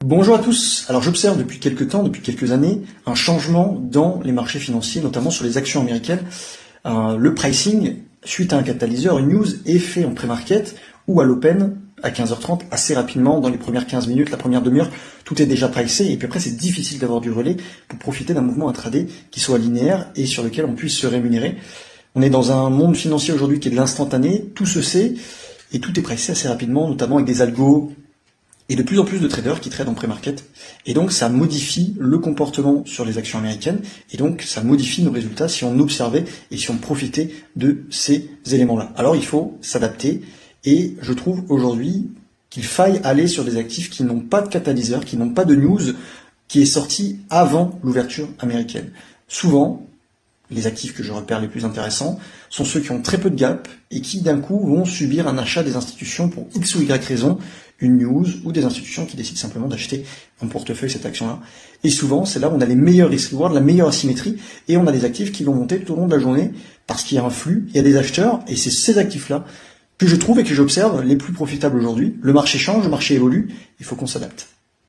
Bonjour à tous. Alors j'observe depuis quelques temps, depuis quelques années, un changement dans les marchés financiers, notamment sur les actions américaines. Le pricing, suite à un catalyseur, une news, est fait en pré-market ou à l'open à 15h30 assez rapidement, dans les premières 15 minutes, la première demi-heure, tout est déjà pricé et puis après c'est difficile d'avoir du relais pour profiter d'un mouvement intraday qui soit linéaire et sur lequel on puisse se rémunérer. On est dans un monde financier aujourd'hui qui est de l'instantané, tout se sait et tout est pricé assez rapidement, notamment avec des algos et de plus en plus de traders qui tradent en pré-market. Et donc ça modifie le comportement sur les actions américaines, et donc ça modifie nos résultats si on observait et si on profitait de ces éléments-là. Alors il faut s'adapter, et je trouve aujourd'hui qu'il faille aller sur des actifs qui n'ont pas de catalyseur, qui n'ont pas de news qui est sorti avant l'ouverture américaine. Souvent, les actifs que je repère les plus intéressants sont ceux qui ont très peu de gap et qui d'un coup vont subir un achat des institutions pour X ou Y raison, une news ou des institutions qui décident simplement d'acheter en portefeuille cette action-là. Et souvent, c'est là où on a les meilleurs risques-reward, la meilleure asymétrie, et on a des actifs qui vont monter tout au long de la journée parce qu'il y a un flux, il y a des acheteurs, et c'est ces actifs-là que je trouve et que j'observe les plus profitables aujourd'hui. Le marché change, le marché évolue, il faut qu'on s'adapte.